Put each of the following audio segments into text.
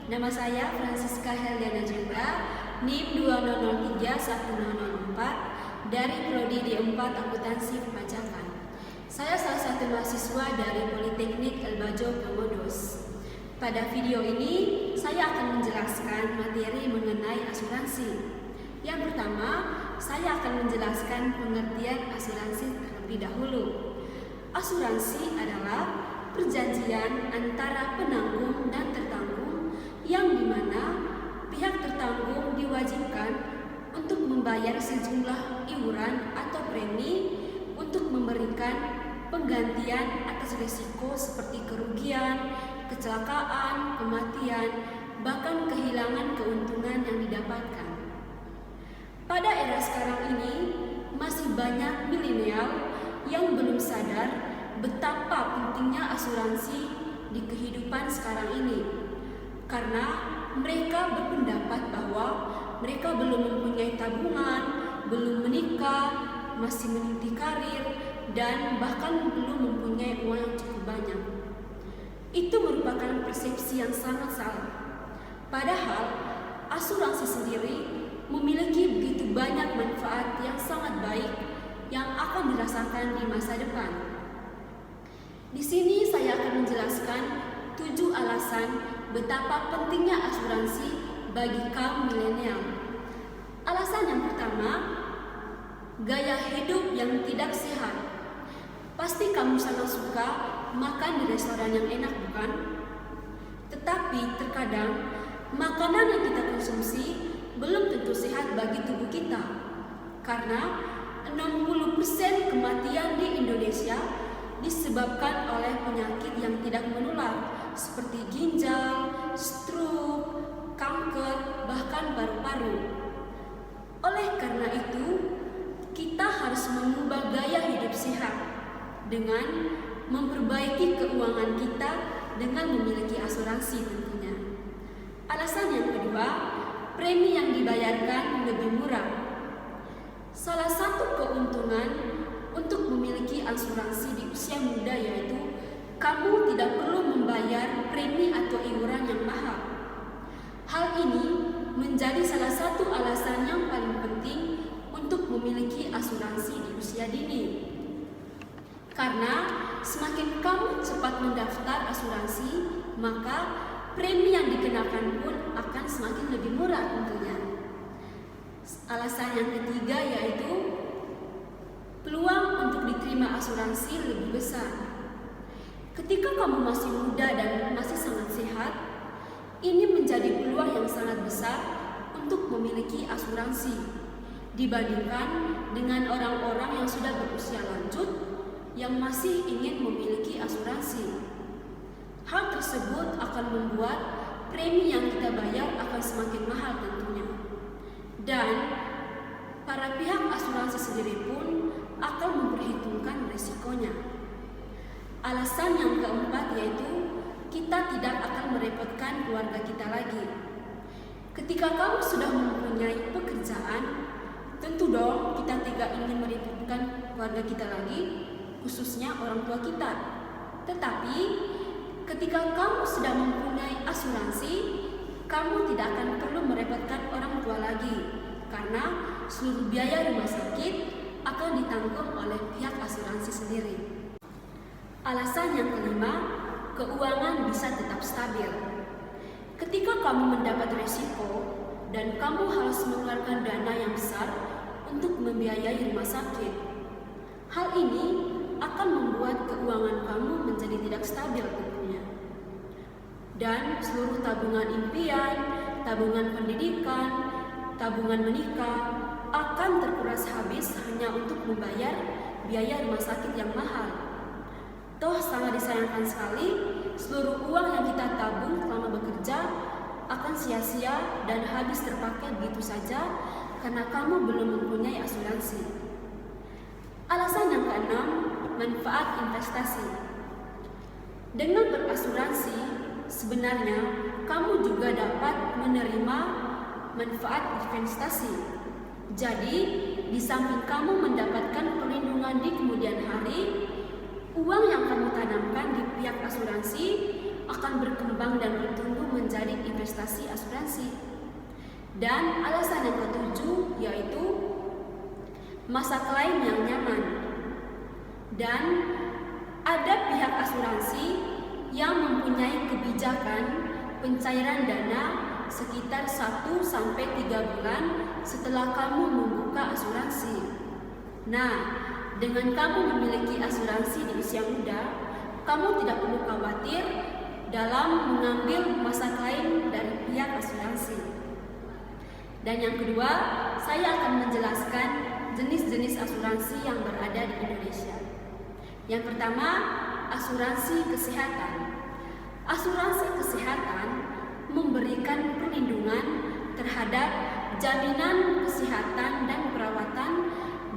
Nama saya Francisca Heldiana Jendra, NIM 20031004 dari Prodi D4 Akuntansi Perpajakan. Saya salah satu mahasiswa dari Politeknik Elbajo Komodos. Pada video ini, saya akan menjelaskan materi mengenai asuransi. Yang pertama, saya akan menjelaskan pengertian asuransi terlebih dahulu. Asuransi adalah perjanjian antara penanggung dan tertanggung yang dimana pihak tertanggung diwajibkan untuk membayar sejumlah iuran atau premi untuk memberikan penggantian atas risiko seperti kerugian, kecelakaan, kematian, bahkan kehilangan keuntungan yang didapatkan. Pada era sekarang ini, masih banyak milenial yang belum sadar betapa pentingnya asuransi di kehidupan sekarang ini. Karena mereka berpendapat bahwa mereka belum mempunyai tabungan, belum menikah, masih meniti karir, dan bahkan belum mempunyai uang yang cukup banyak. Itu merupakan persepsi yang sangat salah. Padahal asuransi sendiri memiliki begitu banyak manfaat yang sangat baik yang akan dirasakan di masa depan. Di sini saya akan menjelaskan 7 alasan betapa pentingnya asuransi bagi kaum milenial. Alasan yang pertama, gaya hidup yang tidak sehat. Pasti kamu sangat suka makan di restoran yang enak, bukan? Tetapi terkadang makanan yang kita konsumsi belum tentu sehat bagi tubuh kita. Karena 60% kematian di Indonesia disebabkan oleh penyakit yang tidak menular seperti ginjal, stroke, kanker, bahkan paru-paru. Oleh karena itu, kita harus mengubah gaya hidup sehat dengan memperbaiki keuangan kita dengan memiliki asuransi tentunya. Alasan yang kedua, premi yang dibayarkan lebih murah. Salah satu keuntungan untuk memiliki asuransi di usia muda yaitu kamu tidak perlu membayar premi atau iuran yang mahal. Hal ini menjadi salah satu alasan yang paling penting untuk memiliki asuransi di usia dini. Karena semakin kamu cepat mendaftar asuransi, maka premi yang dikenakan pun akan semakin lebih murah tentunya. Alasan yang ketiga yaitu peluang untuk diterima asuransi lebih besar. Ketika kamu masih muda dan masih sangat sehat, ini menjadi peluang yang sangat besar untuk memiliki asuransi dibandingkan dengan orang-orang yang sudah berusia lanjut yang masih ingin memiliki asuransi. Hal tersebut akan membuat premi yang kita bayar akan semakin mahal tentunya. Dan para pihak asuransi sendiri pun akan memperhitungkan risikonya. Alasan yang keempat yaitu kita tidak akan merepotkan keluarga kita lagi. Ketika kamu sudah mempunyai pekerjaan, tentu dong kita tidak ingin merepotkan keluarga kita lagi, khususnya orang tua kita. Tetapi ketika kamu sudah mempunyai asuransi, kamu tidak akan perlu merepotkan orang tua lagi, karena seluruh biaya rumah sakit akan ditanggung oleh pihak asuransi sendiri. Alasan yang kelima, keuangan bisa tetap stabil. Ketika kamu mendapat risiko dan kamu harus mengeluarkan dana yang besar untuk membiayai rumah sakit, hal ini akan membuat keuangan kamu menjadi tidak stabil tentunya. Dan seluruh tabungan impian, tabungan pendidikan, tabungan menikah akan terkuras habis hanya untuk membayar biaya rumah sakit yang mahal. Toh sangat disayangkan sekali, seluruh uang yang kita tabung selama bekerja akan sia-sia dan habis terpakai begitu saja karena kamu belum mempunyai asuransi. Alasan yang keenam, manfaat investasi. Dengan berasuransi, sebenarnya kamu juga dapat menerima manfaat investasi. Jadi, di samping kamu mendapatkan perlindungan di kemudian hari, uang yang kamu tanamkan di pihak asuransi akan berkembang dan bertumbuh menjadi investasi investasi asuransi. Dan alasan yang ketujuh yaitu masa klaim yang nyaman. Dan ada pihak asuransi yang mempunyai kebijakan pencairan dana sekitar 1-3 bulan setelah kamu membuka asuransi. Nah, dengan kamu memiliki asuransi di usia muda, kamu tidak perlu khawatir dalam mengambil masa klaim dari pihak asuransi. Dan yang kedua, saya akan menjelaskan jenis-jenis asuransi yang berada di Indonesia. Yang pertama, asuransi kesehatan. Asuransi kesehatan memberikan perlindungan terhadap jaminan kesehatan dan perawatan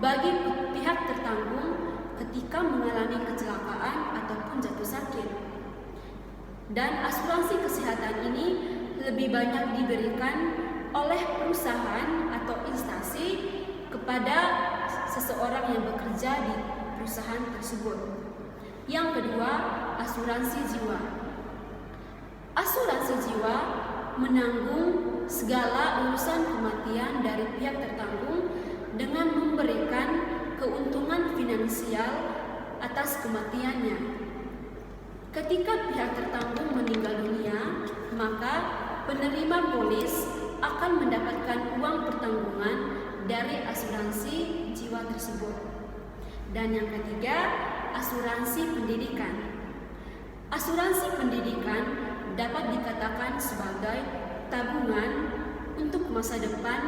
bagi pihak tertanggung ketika mengalami kecelakaan ataupun jatuh sakit. Dan asuransi kesehatan ini lebih banyak diberikan oleh perusahaan atau instansi kepada seseorang yang bekerja di perusahaan tersebut. Yang kedua, asuransi jiwa. Asuransi jiwa menanggung segala urusan kematian dari pihak tertanggung dengan memberikan keuntungan finansial atas kematiannya. Ketika pihak tertanggung meninggal dunia, maka penerima polis akan mendapatkan uang pertanggungan dari asuransi jiwa tersebut. Dan yang ketiga, asuransi pendidikan. Asuransi pendidikan dapat dikatakan sebagai tabungan untuk masa depan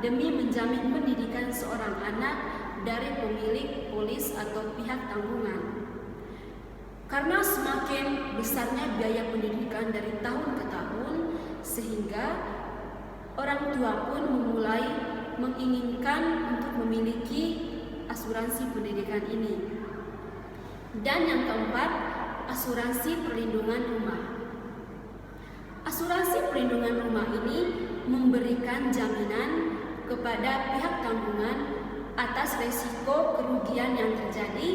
demi menjamin pendidikan seorang anak dari pemilik polis atau pihak tanggungan. Karena semakin besarnya biaya pendidikan dari tahun ke tahun, sehingga orang tua pun memulai menginginkan untuk memiliki asuransi pendidikan ini. Dan yang keempat, asuransi perlindungan rumah. Asuransi perlindungan rumah ini memberikan jaminan kepada pihak tanggungan atas resiko kerugian yang terjadi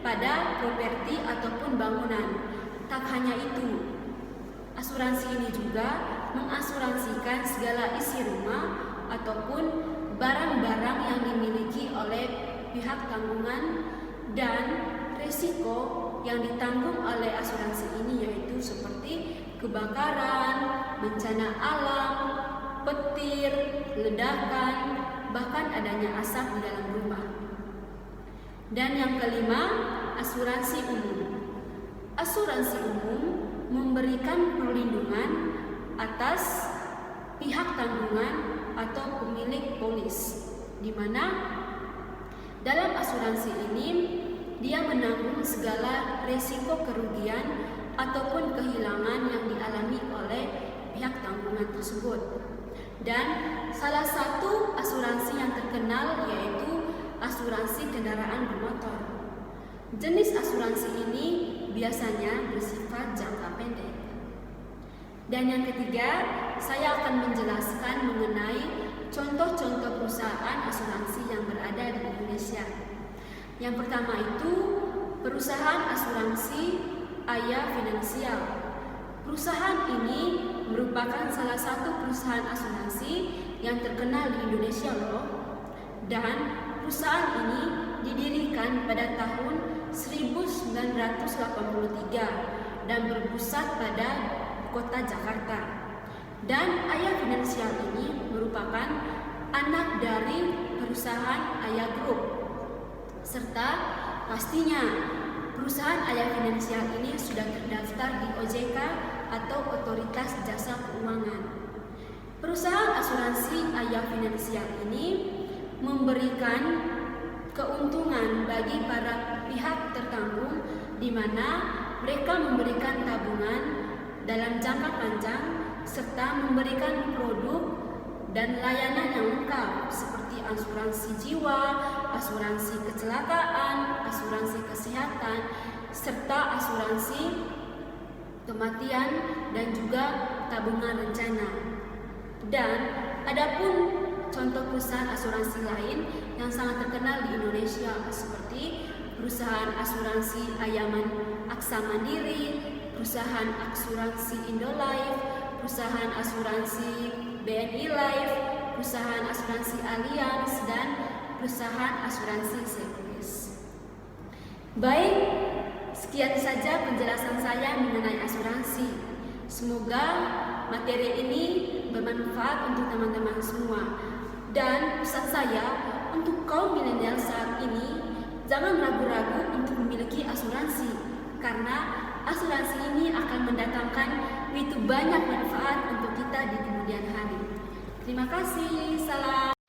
pada properti ataupun bangunan. Tak hanya itu, asuransi ini juga mengasuransikan segala isi rumah ataupun barang-barang yang dimiliki oleh pihak tanggungan, dan resiko yang ditanggung oleh asuransi ini yaitu seperti kebakaran, bencana alam, petir, ledakan, bahkan adanya asap di dalam rumah. Dan yang kelima, asuransi umum. Asuransi umum memberikan perlindungan atas pihak tanggungan atau pemilik polis, di mana dalam asuransi ini dia menanggung segala risiko kerugian ataupun kehilangan yang dialami oleh pihak tanggungan tersebut. Dan salah satu asuransi yang terkenal yaitu asuransi kendaraan bermotor. Jenis asuransi ini biasanya bersifat jangka pendek. Dan yang ketiga, saya akan menjelaskan mengenai contoh-contoh perusahaan asuransi yang berada di Indonesia. Yang pertama itu perusahaan asuransi Aya Finansial. Perusahaan ini merupakan salah satu perusahaan asuransi yang terkenal di Indonesia loh. Dan perusahaan ini didirikan pada tahun 1983 dan berpusat pada kota Jakarta. Dan Aya Finansial ini merupakan anak dari perusahaan Aya Group. Serta pastinya perusahaan Aya Finansial ini sudah terdaftar di OJK atau Otoritas Jasa Keuangan. Perusahaan asuransi Aya Finansial ini memberikan keuntungan bagi para pihak tertanggung, di mana mereka memberikan tabungan dalam jangka panjang serta memberikan produk dan layanan yang lengkap seperti asuransi jiwa, asuransi kecelakaan, asuransi kesehatan, serta asuransi kematian dan juga tabungan rencana. Dan adapun contoh perusahaan asuransi lain yang sangat terkenal di Indonesia seperti perusahaan asuransi Aya Aksa Mandiri, perusahaan asuransi Indolife, perusahaan asuransi BNI Life, perusahaan asuransi Allianz, dan perusahaan asuransi Sequoia. Baik, sekian saja penjelasan saya mengenai asuransi. Semoga materi ini bermanfaat untuk teman-teman semua. Dan pesan saya untuk kaum milenial saat ini, jangan ragu-ragu untuk memiliki asuransi, karena asuransi ini akan mendatangkan begitu banyak manfaat untuk kita di kemudian hari. Terima kasih. Salam.